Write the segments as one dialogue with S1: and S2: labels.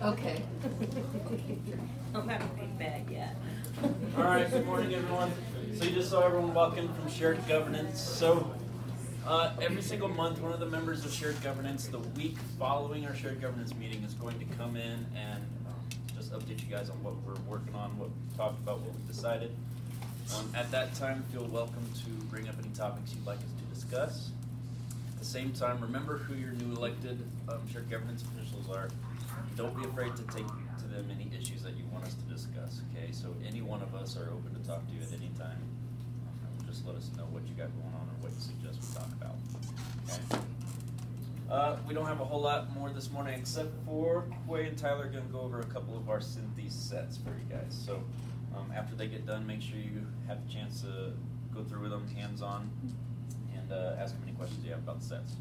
S1: Okay.
S2: I'm not a big bag yet.
S3: All right, good morning, everyone. So you just saw everyone walk in from Shared Governance. So every single month, one of the members of Shared Governance, the week following our Shared Governance meeting, is going to come in and just update you guys on what we're working on, what we talked about, what we decided. At that time, feel welcome to bring up any topics you'd like us to discuss. At the same time, remember who your new elected Shared Governance officials are. Don't be afraid to take to them any issues that you want us to discuss, okay? So any one of us are open to talk to you at any time. Just let us know what you got going on or what you suggest we talk about, okay? We don't have a whole lot more this morning except for Quay and Tyler are going to go over a couple of our Synthes sets for you guys. So after they get done, make sure you have a chance to go through with them hands-on and ask them any questions you have about the sets.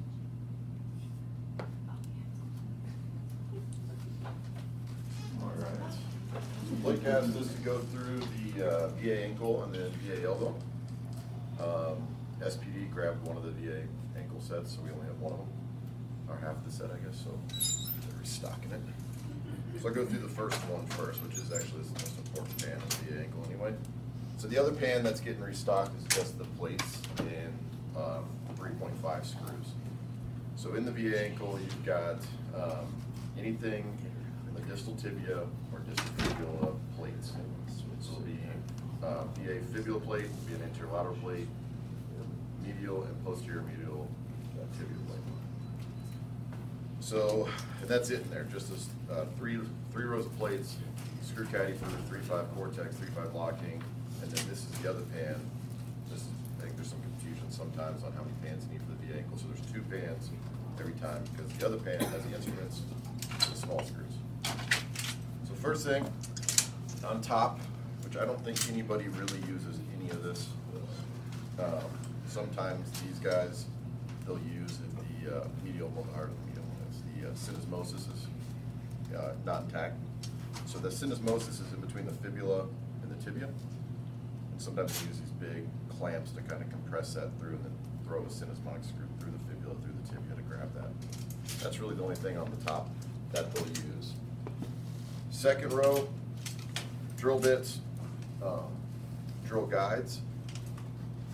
S4: Alright. Blake asked us to go through the VA ankle and then VA elbow. SPD grabbed one of the VA ankle sets, so we only have one of them. Or half the set, I guess, so they're restocking it. So I'll go through the first one first, which is actually the most important pan of the VA ankle anyway. So the other pan that's getting restocked is just the plates in 3.5 screws. So in the VA ankle, you've got anything in the distal tibia or distal fibula plates. So it'll be VA fibula plate, will be an interlateral plate, medial and posterior medial tibial plate. So, and that's it in there, just this three rows of plates, screw caddy for 3.5 Cortex, 3.5 locking, and then this is the other pan. This is, I think there's some confusion sometimes on how many pans you need for the VA ankle, so there's 2 pans every time because the other pan has the instruments and the small screws. So first thing, on top, which I don't think anybody really uses any of this. Sometimes these guys, they'll use the medial, or the syndesmosis is not intact. So the syndesmosis is in between the fibula and the tibia. And sometimes they use these big clamps to kind of compress that through and then throw a syndesmotic screw through the fibula, through the tibia to grab that. That's really the only thing on the top that they'll use. Second row, drill bits, drill guides.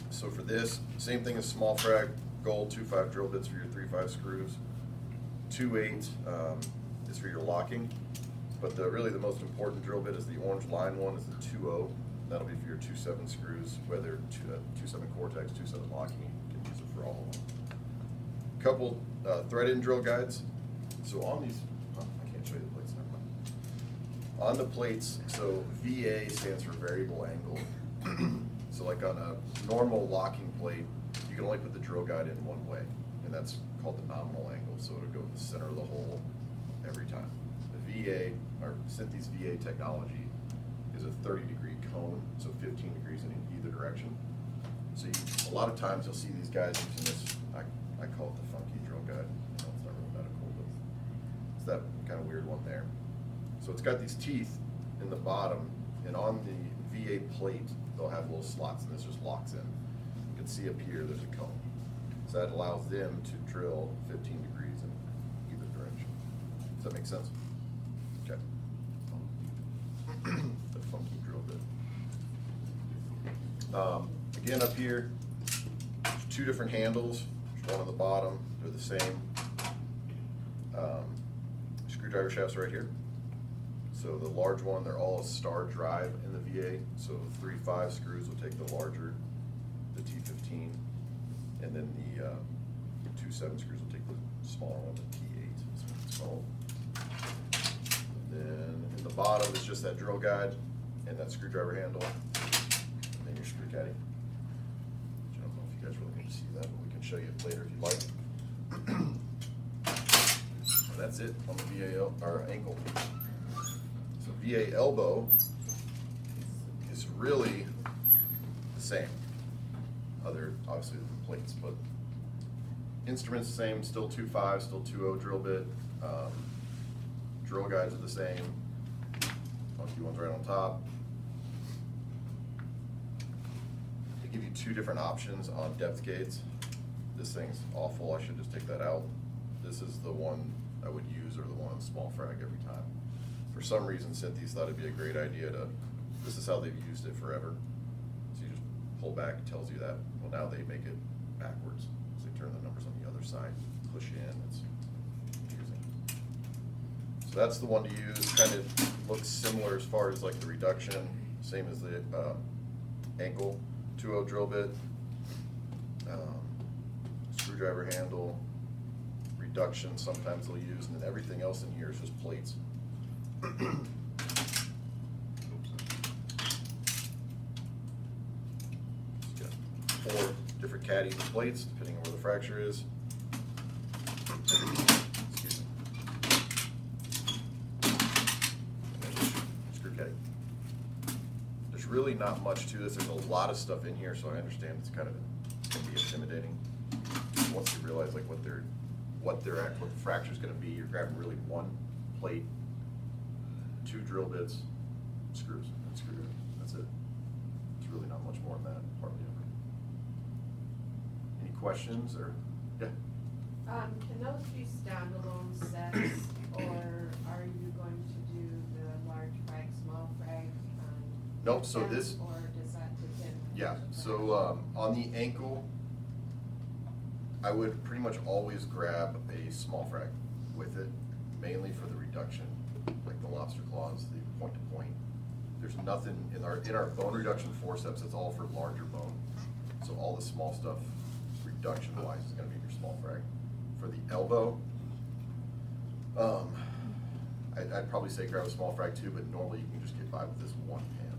S4: So for this, same thing as small frag, gold 2.5 drill bits for your 3.5 screws. 2.8 is for your locking, but really the most important drill bit is the orange line one, is the 2.0. That'll be for your 2.7 screws, whether 2.7 Cortex, 2.7 locking, you can use it for all of them. Couple thread-in drill guides. So on these, I can't show you the plates, never mind. On the plates, so VA stands for variable angle. So like on a normal locking plate, you can only put the drill guide in one way, and that's called the nominal angle, so it'll go in the center of the hole every time. The VA, or Synthes VA technology, is a 30-degree cone, so 15 degrees in either direction. So a lot of times you'll see these guys using this, I call it the funky drill guide. It's not really medical, but it's that kind of weird one there. So it's got these teeth in the bottom, and on the VA plate, they'll have little slots, and this just locks in. You can see up here, there's a cone. So that allows them to drill 15 degrees in either direction. Does that make sense? Okay. The funky drill bit. Again, up here, there's 2 different handles. There's one on the bottom. They're the same. Screwdriver shafts right here. So the large one, they're all a star drive in the VA. So 3.5 screws will take the larger, the T15, and then the 2.7 screws will take the smaller one, the T8 is what it's called. And then in the bottom is just that drill guide and that screwdriver handle, and then your screw caddy. I don't know if you guys really need to see that, but we can show you it later if you'd like. And that's it on the VA or ankle. So VA elbow is really the same. Other, obviously, the plates, but instruments the same, still 2.5, still 2.0 drill bit. Drill guides are the same. Funky ones right on top. They give you 2 different options on depth gates. This thing's awful, I should just take that out. This is the one I would use, or the one on small frag every time. for some reason, Synthes thought it'd be a great idea to, this is how they've used it forever. So you just pull back, it tells you that. Well, now they make it backwards. So they turn the numbers on the other side, push in, it's confusing. So that's the one to use, kind of looks similar as far as like the reduction, same as the ankle 2.0 drill bit, screwdriver handle, reduction sometimes they'll use, and then everything else in here is just plates. It's got 4 different caddies and plates, depending on where the fracture is. Excuse me. And then just screw caddy. There's really not much to this. There's a lot of stuff in here, so I understand it's kind of can be intimidating. Once you realize like what the fracture is going to be, you're grabbing really 1 plate, 2 drill bits, screws, and screw it. That's it. It's really not much more than that, hardly ever. Any questions or yeah?
S1: Can those be standalone sets, or are you going to do the large frag, small frag?
S4: Nope. So this.
S1: Or does that depend?
S4: Yeah. So on the ankle, I would pretty much always grab a small frag with it, mainly for the reduction, like the lobster claws, the point to point. There's nothing in our bone reduction forceps. It's all for larger bone. So all the small stuff, reduction wise, is going to be your small frag. For the elbow, I'd probably say grab a small frag too, but normally you can just get by with this 1 pan.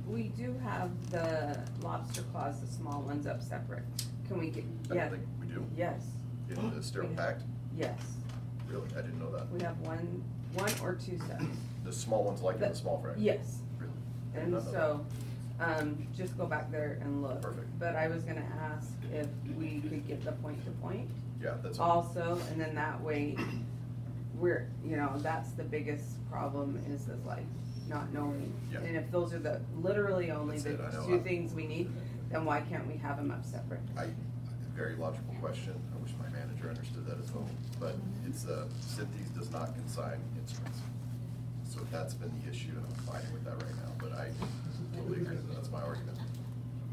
S2: We do have the lobster claws, the small ones up separate. Can we get,
S4: I
S2: yeah.
S4: don't think we do.
S2: Yes.
S4: In the sterile packed?
S2: Yes.
S4: Really? I didn't know that.
S2: We have one or 2 sets.
S4: The small ones like in the small frag?
S2: Yes.
S4: Really? I did
S2: And
S4: not know
S2: so, just go back there and look.
S4: Perfect.
S2: But I was gonna ask if we could get the point to point
S4: that. Yeah, that's.
S2: also, and then that way, we're, that's the biggest problem is that like not knowing.
S4: Yeah.
S2: And if those are the, literally only
S4: That's
S2: the
S4: it, I know.
S2: 2 things we need, then why can't we have them up separate?
S4: Very logical question. I wish my manager understood that as well. But it's, Synthes does not consign instruments. So that's been the issue, and I'm fighting with that right now. But I totally agree with that. That's my argument.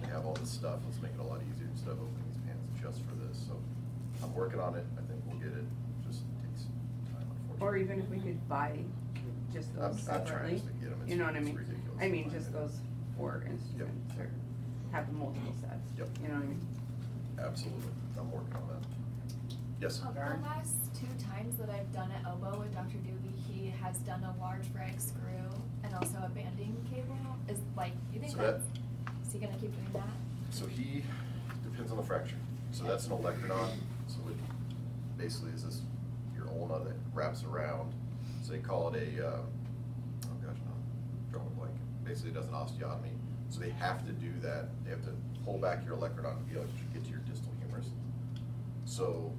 S4: We have all this stuff. Let's make it a lot easier instead of opening these pans just for this. So I'm working on it. I think we'll get it. Just takes time, unfortunately.
S2: Or even if we could buy just those
S4: I'm trying
S2: separately.
S4: just to get 'em.
S2: You know what I
S4: It's
S2: mean?
S4: ridiculous.
S2: I mean, just those 4 instruments or have multiple sets.
S4: Yep.
S2: You know what I mean?
S4: Absolutely. I'm working on that. Yes?
S5: The last 2 times that I've done an elbow with Dr. Doobie, he has done a large frag screw and also a banding cable. Is you think
S4: So
S5: is he gonna keep doing that?
S4: So he, depends on the fracture. So that's an electrodon. So it basically is this, your ulna that wraps around. So they call it a, oh gosh, no, drawing a blank. Basically it does an osteotomy. So they have to do that. They have to pull back your electrodon to be able to get to your distal humerus. So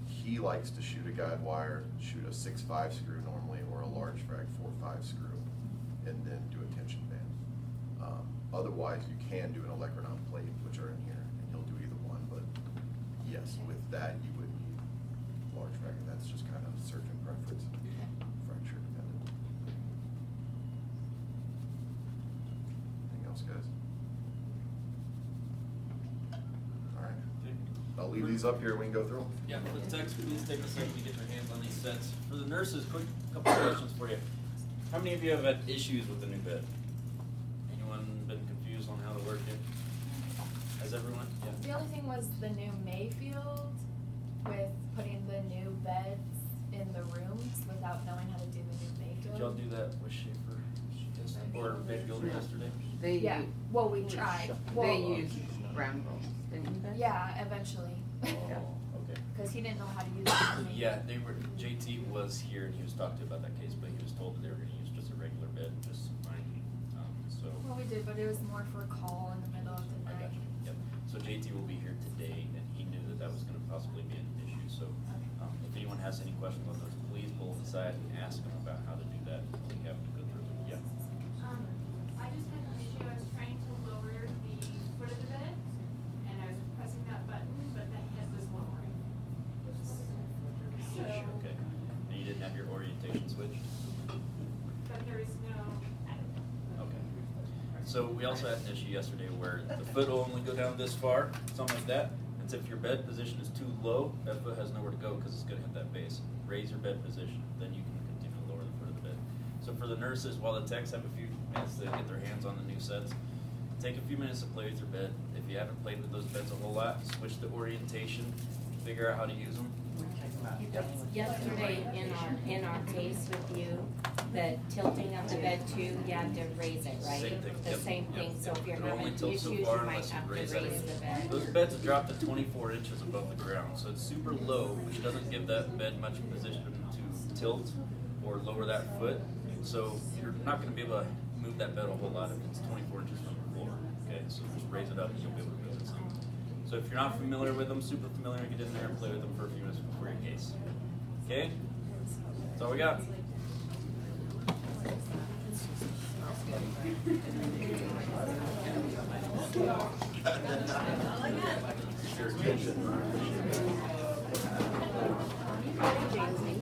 S4: he likes to shoot a guide wire, shoot a 6.5 screw normally, or a large frag 4.5 screw, and then do a tension band. Otherwise, you can do an electrodon plate, which are in here, and you'll do either one. But yes, with that, you would need large frag, and that's just kind of surgeon preference, fracture dependent. Anything else, guys? All right. I'll leave these up here. We can go through them.
S3: Yeah, for the techs, please take a second to get your hands on these sets. For the nurses, couple of questions for you. How many of you have had issues with the new bed? Anyone been confused on how to work it? Has everyone? Yeah.
S5: The only thing was the new Mayfield with putting the new beds in the rooms without knowing how to do the new Mayfield.
S3: Did y'all do that with Schaefer or Mayfield yesterday?
S2: They
S5: Yeah, well, we tried.
S2: They
S5: Well,
S2: used round rolls, didn't they?
S5: Yeah, eventually.
S3: Oh, okay.
S5: Because he didn't know how to use it.
S3: Yeah, JT was here and he was talking to you about that case, but he was told that they were gonna use just a regular bed, just fine. So.
S5: Well, we did, but it was more for a call in the middle of the
S3: I got
S5: night.
S3: you. Yep. So JT will be here today and he knew that that was gonna possibly be an issue, so, if anyone has any questions on those, please pull aside and ask them about how to do that. We have to go through it. Yeah.
S6: I just had an issue. I was trying to lower the foot of the bed, and I was pressing that button, but the head was lowering. So,
S3: Okay. And you didn't have your orientation switched?
S6: But there is no,
S3: Okay. So we also had an issue yesterday where the foot will only go down this far, something like that. It's if your bed position is too low, that foot has nowhere to go because it's gonna hit that base. Raise your bed position, then you can continue to lower the foot of the bed. So for the nurses, while the techs have a few minutes to get their hands on the new sets, take a few minutes to play with your bed. If you haven't played with those beds a whole lot, switch the orientation, figure out how to use them.
S7: Yesterday in our case with you, the tilting of the bed too, you have to raise it, right?
S3: Same thing,
S7: The
S3: yep,
S7: same
S3: yep,
S7: thing, so
S3: yep.
S7: if you're
S3: It'll only
S7: having
S3: tilt
S7: issues,
S3: so
S7: you
S3: far
S7: might
S3: unless you
S7: have to
S3: raise
S7: raise
S3: it.
S7: the bed.
S3: Those beds have dropped to 24 inches above the ground, so it's super low, which doesn't give that bed much position to tilt or lower that foot. So you're not gonna be able to move that bed a whole lot if it's 24 inches from the floor. Okay, so just raise it up and you'll be able to move it some. So if you're not familiar with them, super familiar, get in there and play with them for a few minutes before your case. Okay? That's all we got. Sure.